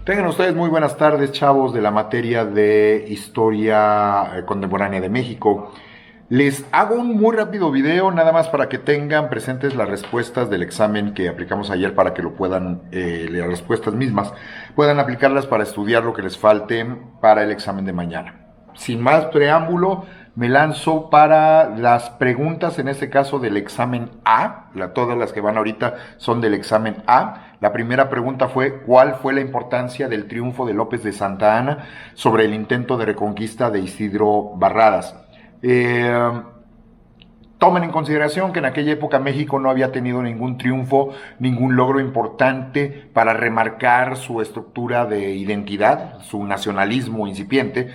Tengan ustedes muy buenas tardes, chavos de la materia de Historia Contemporánea de México. Les hago un muy rápido video, nada más para que tengan presentes las respuestas del examen que aplicamos ayer, para que lo puedan, las respuestas mismas, puedan aplicarlas para estudiar lo que les falte para el examen de mañana. Sin más preámbulo, me lanzo para las preguntas, en este caso del examen A. Todas las que van ahorita son del examen A. La primera pregunta fue: ¿cuál fue la importancia del triunfo de López de Santa Anna sobre el intento de reconquista de Isidro Barradas? Tomen en consideración que en aquella época México no había tenido ningún triunfo, ningún logro importante para remarcar su estructura de identidad, su nacionalismo incipiente.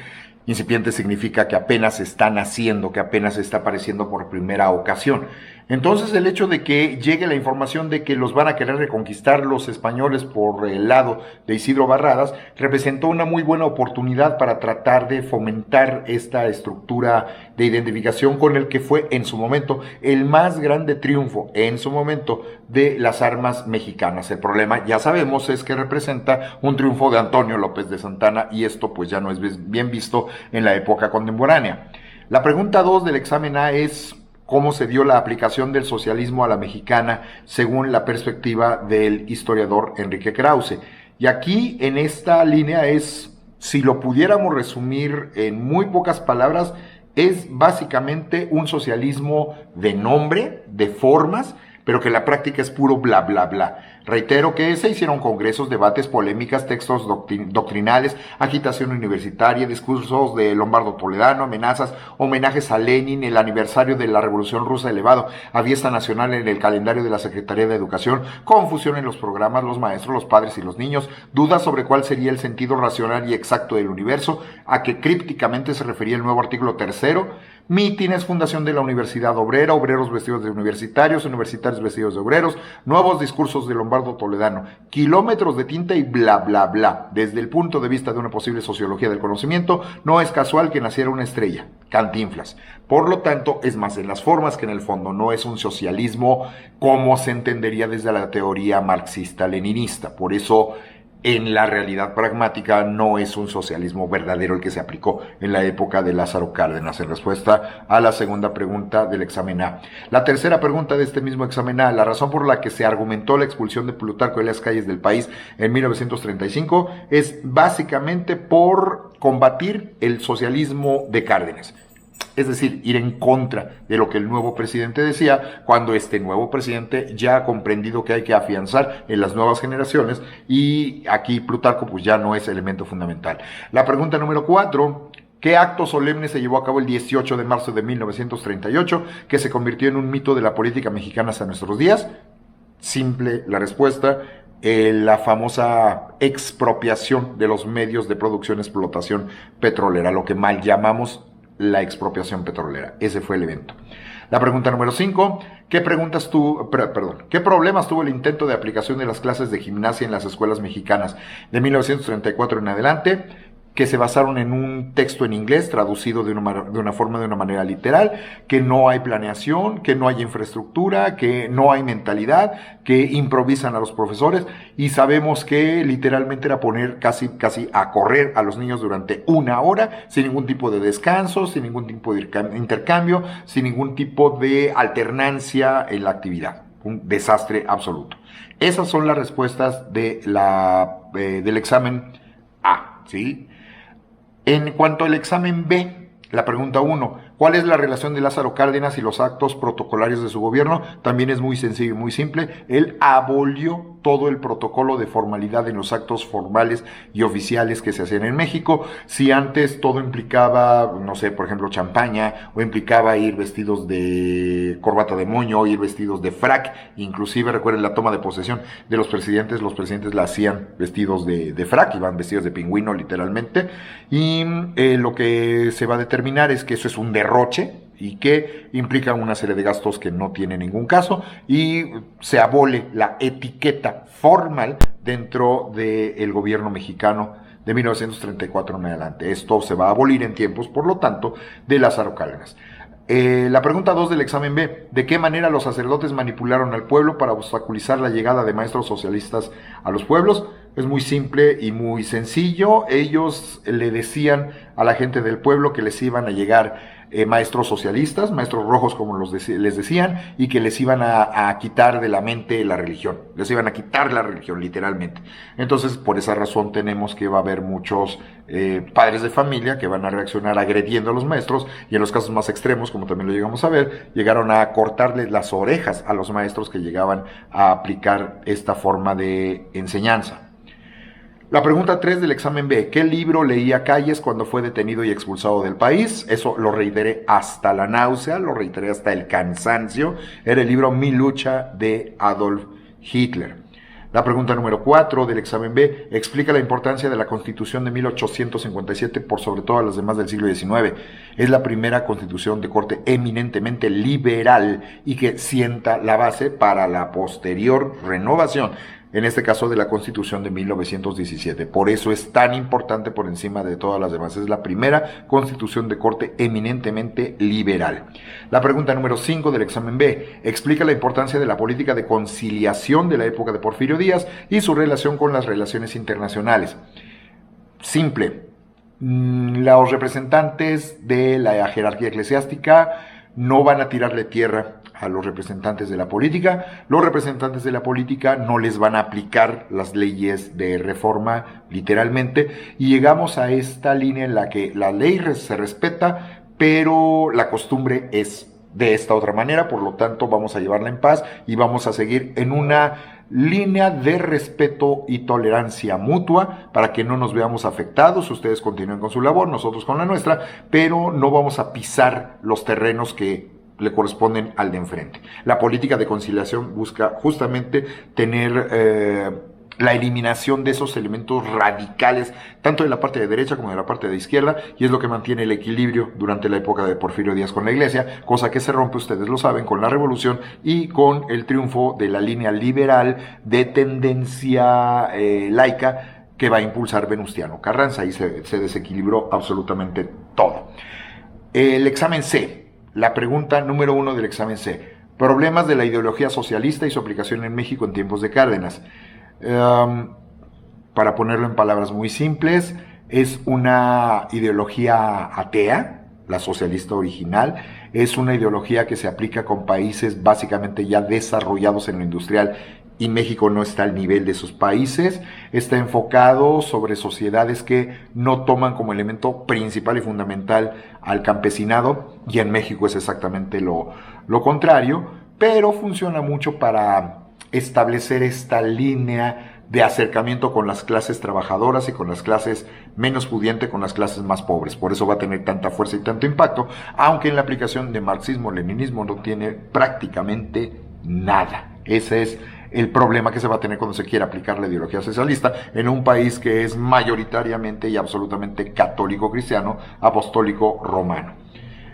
Incipiente significa que apenas está naciendo, que apenas está apareciendo por primera ocasión. Entonces, el hecho de que llegue la información de que los van a querer reconquistar los españoles por el lado de Isidro Barradas representó una muy buena oportunidad para tratar de fomentar esta estructura de identificación con el que fue en su momento el más grande triunfo en su momento de las armas mexicanas. El problema, ya sabemos, es que representa un triunfo de Antonio López de Santa Anna, y esto pues ya no es bien visto en la época contemporánea. La pregunta 2 del examen A es: ¿cómo se dio la aplicación del socialismo a la mexicana según la perspectiva del historiador Enrique Krause? Y aquí en esta línea es, si lo pudiéramos resumir en muy pocas palabras, es básicamente un socialismo de nombre, de formas, pero que la práctica es puro bla, bla, bla. Reitero que se hicieron congresos, debates, polémicas, textos doctrinales, agitación universitaria, discursos de Lombardo Toledano, amenazas, homenajes a Lenin, el aniversario de la Revolución Rusa elevado a fiesta nacional en el calendario de la Secretaría de Educación, confusión en los programas, los maestros, los padres y los niños, dudas sobre cuál sería el sentido racional y exacto del universo, a que crípticamente se refería el nuevo artículo 3º, mítines, fundación de la Universidad Obrera, obreros vestidos de universitarios, universitarios vestidos de obreros, nuevos discursos de Lombardo Toledano, kilómetros de tinta y bla, bla, bla. Desde el punto de vista de una posible sociología del conocimiento, no es casual que naciera una estrella, Cantinflas. Por lo tanto, es más en las formas que en el fondo. No es un socialismo como se entendería desde la teoría marxista-leninista. Por eso, en la realidad pragmática, no es un socialismo verdadero el que se aplicó en la época de Lázaro Cárdenas, en respuesta a la segunda pregunta del examen A. La tercera pregunta de este mismo examen A: la razón por la que se argumentó la expulsión de Plutarco de las calles del país en 1935 es básicamente por combatir el socialismo de Cárdenas. Es decir, ir en contra de lo que el nuevo presidente decía, cuando este nuevo presidente ya ha comprendido que hay que afianzar en las nuevas generaciones, y aquí Plutarco pues ya no es elemento fundamental. La pregunta número 4: ¿qué acto solemne se llevó a cabo el 18 de marzo de 1938 que se convirtió en un mito de la política mexicana hasta nuestros días? Simple la respuesta: la famosa expropiación de los medios de producción y explotación petrolera, lo que mal llamamos la expropiación petrolera. Ese fue el evento. La pregunta número 5: ¿qué problemas tuvo el intento de aplicación de las clases de gimnasia en las escuelas mexicanas de 1934 en adelante, que se basaron en un texto en inglés traducido de una manera literal, que no hay planeación, que no hay infraestructura, que no hay mentalidad, que improvisan a los profesores? Y sabemos que literalmente era poner casi a correr a los niños durante una hora, sin ningún tipo de descanso, sin ningún tipo de intercambio, sin ningún tipo de alternancia en la actividad. Un desastre absoluto. Esas son las respuestas de del examen A, ¿sí? En cuanto al examen B, la pregunta 1: ¿cuál es la relación de Lázaro Cárdenas y los actos protocolarios de su gobierno? También es muy sencillo y muy simple. Él abolió todo el protocolo de formalidad en los actos formales y oficiales que se hacían en México. Si antes todo implicaba, no sé, por ejemplo, champaña, o implicaba ir vestidos de corbata de moño, o ir vestidos de frac, inclusive recuerden la toma de posesión de los presidentes la hacían vestidos de frac, iban vestidos de pingüino literalmente, y lo que se va a determinar es que eso es un derroche y que implica una serie de gastos que no tiene ningún caso, y se abole la etiqueta formal dentro del gobierno mexicano de 1934 en adelante. Esto se va a abolir en tiempos, por lo tanto, de Lázaro Cárdenas. La pregunta 2 del examen B: ¿de qué manera los sacerdotes manipularon al pueblo para obstaculizar la llegada de maestros socialistas a los pueblos? Es muy simple y muy sencillo. Ellos le decían a la gente del pueblo que les iban a llegar maestros socialistas, maestros rojos como les decían, y que les iban a quitar de la mente la religión, les iban a quitar la religión literalmente. Entonces por esa razón tenemos que va a haber muchos padres de familia que van a reaccionar agrediendo a los maestros, y en los casos más extremos, como también lo llegamos a ver, llegaron a cortarles las orejas a los maestros que llegaban a aplicar esta forma de enseñanza. La pregunta 3 del examen B. ¿Qué libro leía Calles cuando fue detenido y expulsado del país? Eso lo reiteré hasta la náusea, lo reiteré hasta el cansancio. Era el libro Mi lucha de Adolf Hitler. La pregunta número 4 del examen B. Explica la importancia de la Constitución de 1857 por sobre todas las demás del siglo XIX. Es la primera constitución de corte eminentemente liberal y que sienta la base para la posterior renovación, en este caso de la Constitución de 1917. Por eso es tan importante por encima de todas las demás. Es la primera Constitución de corte eminentemente liberal. La pregunta número 5 del examen B. Explica la importancia de la política de conciliación de la época de Porfirio Díaz y su relación con las relaciones internacionales. Simple. Los representantes de la jerarquía eclesiástica no van a tirarle tierra a los representantes de la política. Los representantes de la política no les van a aplicar las leyes de reforma literalmente, y llegamos a esta línea en la que la ley se respeta, pero la costumbre es de esta otra manera. Por lo tanto vamos a llevarla en paz y vamos a seguir en una línea de respeto y tolerancia mutua para que no nos veamos afectados. Ustedes continúen con su labor, nosotros con la nuestra, pero no vamos a pisar los terrenos que le corresponden al de enfrente. La política de conciliación busca justamente tener la eliminación de esos elementos radicales, tanto de la parte de derecha como de la parte de izquierda, y es lo que mantiene el equilibrio durante la época de Porfirio Díaz con la Iglesia, cosa que se rompe, ustedes lo saben, con la Revolución y con el triunfo de la línea liberal de tendencia laica que va a impulsar Venustiano Carranza. Ahí se desequilibró absolutamente todo. El examen C. La pregunta número 1 del examen C. Problemas de la ideología socialista y su aplicación en México en tiempos de Cárdenas. Para ponerlo en palabras muy simples, es una ideología atea, la socialista original. Es una ideología que se aplica con países básicamente ya desarrollados en lo industrial, y México no está al nivel de esos países. Está enfocado sobre sociedades que no toman como elemento principal y fundamental al campesinado, y en México es exactamente lo contrario, pero funciona mucho para establecer esta línea de acercamiento con las clases trabajadoras y con las clases menos pudientes, con las clases más pobres. Por eso va a tener tanta fuerza y tanto impacto, aunque en la aplicación de marxismo-leninismo no tiene prácticamente nada. Ese es el problema que se va a tener cuando se quiera aplicar la ideología socialista en un país que es mayoritariamente y absolutamente católico cristiano, apostólico romano.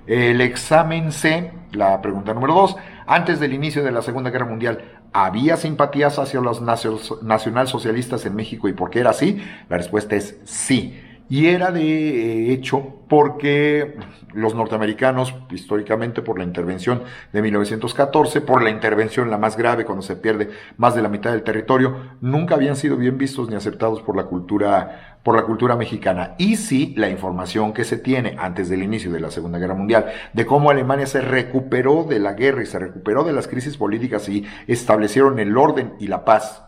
El examen C, la pregunta número 2. Antes del inicio de la Segunda Guerra Mundial, ¿había simpatías hacia los nacionalsocialistas en México y por qué era así? La respuesta es sí. Y era de hecho porque los norteamericanos, históricamente por la intervención de 1914, por la intervención la más grave cuando se pierde más de la mitad del territorio, nunca habían sido bien vistos ni aceptados por la cultura mexicana. Y sí, la información que se tiene antes del inicio de la Segunda Guerra Mundial, de cómo Alemania se recuperó de la guerra y se recuperó de las crisis políticas y establecieron el orden y la paz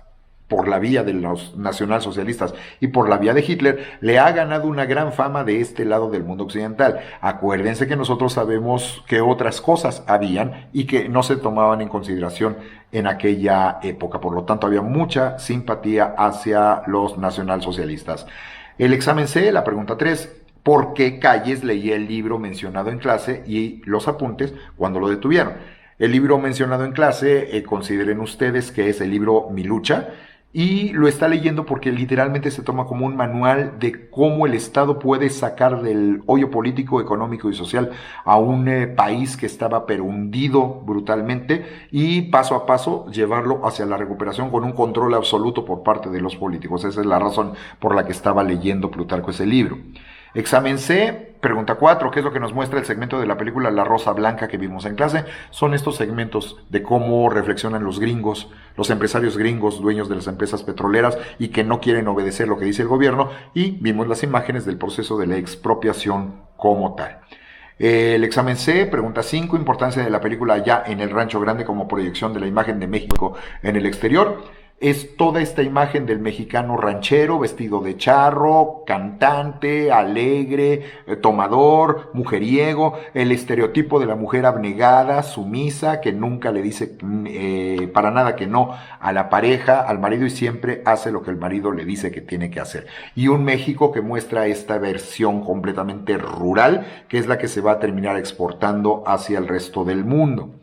por la vía de los nacionalsocialistas y por la vía de Hitler, le ha ganado una gran fama de este lado del mundo occidental. Acuérdense que nosotros sabemos que otras cosas habían y que no se tomaban en consideración en aquella época. Por lo tanto, había mucha simpatía hacia los nacionalsocialistas. El examen C, la pregunta 3. ¿Por qué Calles leía el libro mencionado en clase y los apuntes cuando lo detuvieron? El libro mencionado en clase, consideren ustedes que es el libro Mi lucha, y lo está leyendo porque literalmente se toma como un manual de cómo el Estado puede sacar del hoyo político, económico y social a un país que estaba pero hundido brutalmente, y paso a paso llevarlo hacia la recuperación con un control absoluto por parte de los políticos. Esa es la razón por la que estaba leyendo Plutarco ese libro. Examen C, Pregunta 4, ¿qué es lo que nos muestra el segmento de la película La Rosa Blanca que vimos en clase? Son estos segmentos de cómo reflexionan los gringos, los empresarios gringos, dueños de las empresas petroleras y que no quieren obedecer lo que dice el gobierno, y vimos las imágenes del proceso de la expropiación como tal. El examen C, pregunta 5, importancia de la película Ya en el Rancho Grande como proyección de la imagen de México en el exterior. Es toda esta imagen del mexicano ranchero, vestido de charro, cantante, alegre, tomador, mujeriego, el estereotipo de la mujer abnegada, sumisa, que nunca le dice para nada que no a la pareja, al marido, y siempre hace lo que el marido le dice que tiene que hacer. Y un México que muestra esta versión completamente rural, que es la que se va a terminar exportando hacia el resto del mundo.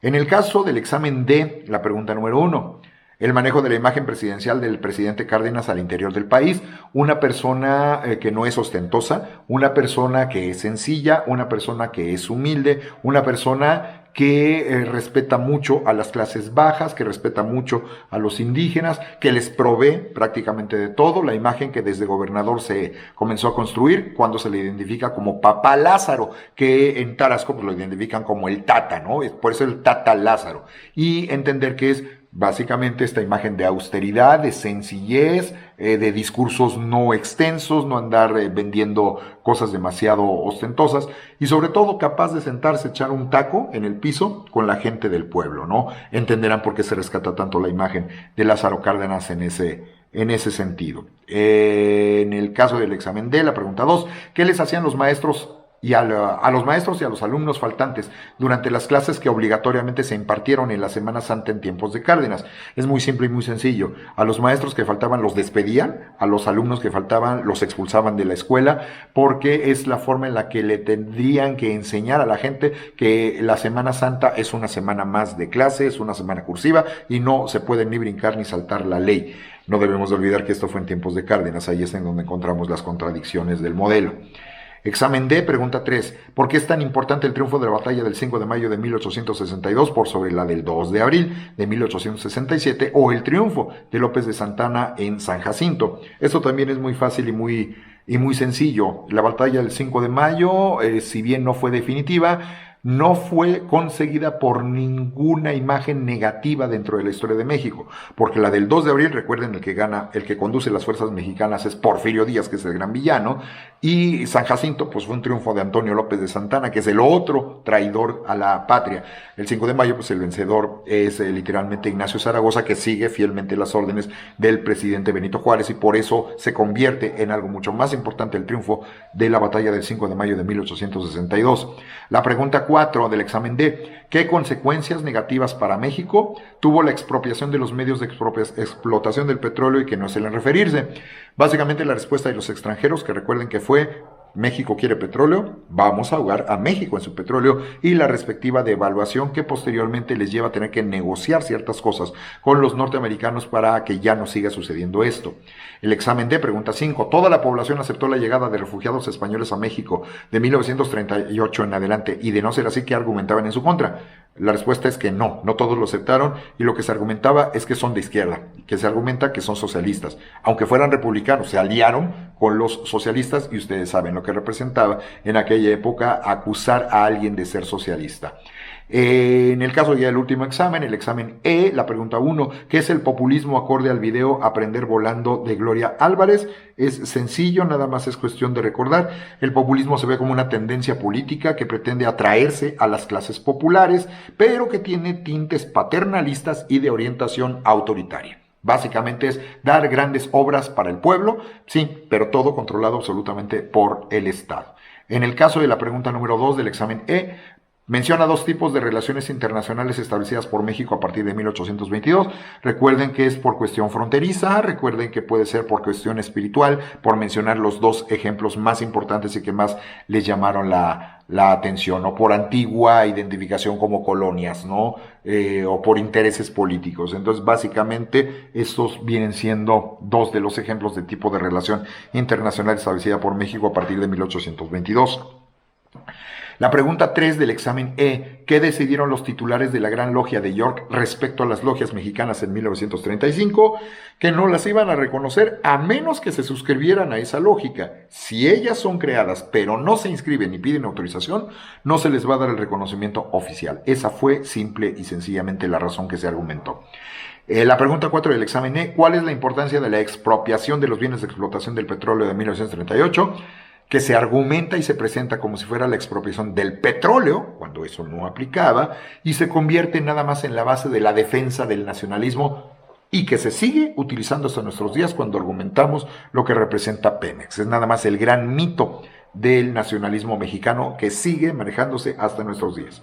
En el caso del examen D, la pregunta número 1. El manejo de la imagen presidencial del presidente Cárdenas al interior del país, una persona que no es ostentosa, una persona que es sencilla, una persona que es humilde, una persona que respeta mucho a las clases bajas, que respeta mucho a los indígenas, que les provee prácticamente de todo. La imagen que desde gobernador se comenzó a construir cuando se le identifica como Papá Lázaro, que en Tarasco pues, lo identifican como el Tata, ¿no? Por eso el Tata Lázaro. Y entender que es básicamente esta imagen de austeridad, de sencillez, de discursos no extensos, no andar vendiendo cosas demasiado ostentosas y sobre todo capaz de sentarse, echar un taco en el piso con la gente del pueblo, ¿no? Entenderán por qué se rescata tanto la imagen de Lázaro Cárdenas en ese sentido. En el caso del examen D, la pregunta 2, ¿qué les hacían los maestros y a los maestros y a los alumnos faltantes durante las clases que obligatoriamente se impartieron en la Semana Santa en tiempos de Cárdenas? Es muy simple y muy sencillo. A los maestros que faltaban los despedían, a los alumnos que faltaban los expulsaban de la escuela, porque es la forma en la que le tendrían que enseñar a la gente que la Semana Santa es una semana más de clase, es una semana cursiva y no se puede ni brincar ni saltar la ley. No debemos de olvidar que esto fue en tiempos de Cárdenas, ahí es en donde encontramos las contradicciones del modelo. Examen D, pregunta 3. ¿Por qué es tan importante el triunfo de la batalla del 5 de mayo de 1862 por sobre la del 2 de abril de 1867 o el triunfo de López de Santana en San Jacinto? Esto también es muy fácil y muy sencillo. La batalla del 5 de mayo, si bien no fue definitiva, no fue conseguida por ninguna imagen negativa dentro de la historia de México, porque la del 2 de abril, recuerden, el que conduce las fuerzas mexicanas es Porfirio Díaz, que es el gran villano, y San Jacinto, pues fue un triunfo de Antonio López de Santana, que es el otro traidor a la patria. El 5 de mayo, pues el vencedor es literalmente Ignacio Zaragoza, que sigue fielmente las órdenes del presidente Benito Juárez, y por eso se convierte en algo mucho más importante el triunfo de la batalla del 5 de mayo de 1862. La pregunta 4 del examen D. ¿Qué consecuencias negativas para México tuvo la expropiación de los medios de explotación del petróleo y que no suelen referirse? Básicamente la respuesta de los extranjeros, que recuerden que fue México quiere petróleo, vamos a ahogar a México en su petróleo, y la respectiva devaluación que posteriormente les lleva a tener que negociar ciertas cosas con los norteamericanos para que ya no siga sucediendo esto. El examen D, pregunta 5. ¿Toda la población aceptó la llegada de refugiados españoles a México de 1938 en adelante? Y de no ser así, ¿qué argumentaban en su contra? La respuesta es que no todos lo aceptaron, y lo que se argumentaba es que son de izquierda, que se argumenta que son socialistas. Aunque fueran republicanos, se aliaron con los socialistas, y ustedes saben lo que representaba en aquella época acusar a alguien de ser socialista. En el caso ya del último examen, el examen E, la pregunta 1, ¿qué es el populismo acorde al video Aprender Volando de Gloria Álvarez? Es sencillo, nada más es cuestión de recordar. El populismo se ve como una tendencia política que pretende atraerse a las clases populares, pero que tiene tintes paternalistas y de orientación autoritaria. Básicamente es dar grandes obras para el pueblo, sí, pero todo controlado absolutamente por el Estado. En el caso de la pregunta número 2 del examen E, menciona dos tipos de relaciones internacionales establecidas por México a partir de 1822. Recuerden que es por cuestión fronteriza, recuerden que puede ser por cuestión espiritual, por mencionar los dos ejemplos más importantes y que más les llamaron la atención, o por antigua identificación como colonias, ¿no? O por intereses políticos. Entonces, básicamente, estos vienen siendo dos de los ejemplos de tipo de relación internacional establecida por México a partir de 1822. La pregunta 3 del examen E, ¿qué decidieron los titulares de la Gran Logia de York respecto a las logias mexicanas en 1935? Que no las iban a reconocer a menos que se suscribieran a esa lógica. Si ellas son creadas pero no se inscriben ni piden autorización, no se les va a dar el reconocimiento oficial. Esa fue simple y sencillamente la razón que se argumentó. La pregunta 4 del examen E, ¿cuál es la importancia de la expropiación de los bienes de explotación del petróleo de 1938? Que se argumenta y se presenta como si fuera la expropiación del petróleo, cuando eso no aplicaba, y se convierte nada más en la base de la defensa del nacionalismo y que se sigue utilizando hasta nuestros días cuando argumentamos lo que representa Pemex. Es nada más el gran mito del nacionalismo mexicano que sigue manejándose hasta nuestros días.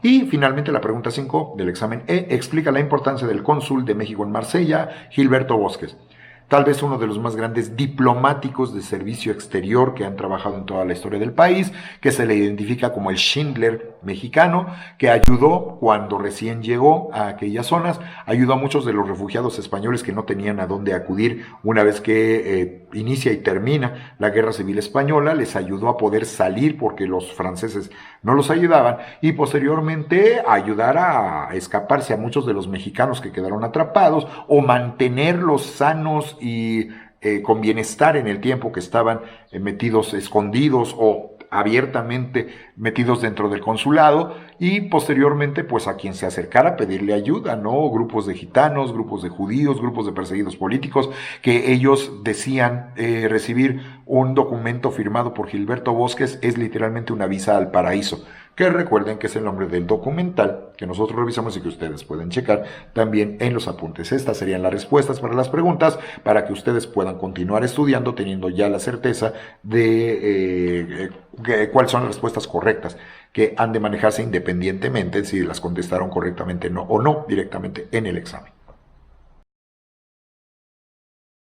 Y finalmente la pregunta 5 del examen E explica la importancia del cónsul de México en Marsella, Gilberto Bosques. Tal vez uno de los más grandes diplomáticos de servicio exterior que han trabajado en toda la historia del país, que se le identifica como el Schindler mexicano, que ayudó cuando recién llegó a aquellas zonas, ayudó a muchos de los refugiados españoles que no tenían a dónde acudir una vez que inicia y termina la Guerra Civil Española, les ayudó a poder salir porque los franceses no los ayudaban y posteriormente ayudar a escaparse a muchos de los mexicanos que quedaron atrapados o mantenerlos sanos y con bienestar en el tiempo que estaban metidos, escondidos o abiertamente metidos dentro del consulado y posteriormente pues a quien se acercara a pedirle ayuda, ¿no? Grupos de gitanos, grupos de judíos, grupos de perseguidos políticos que ellos decían recibir un documento firmado por Gilberto Bosques es literalmente una visa al paraíso, que recuerden que es el nombre del documental que nosotros revisamos y que ustedes pueden checar también en los apuntes. Estas serían las respuestas para las preguntas para que ustedes puedan continuar estudiando teniendo ya la certeza de cuáles son las respuestas correctas que han de manejarse independientemente si las contestaron correctamente o no directamente en el examen.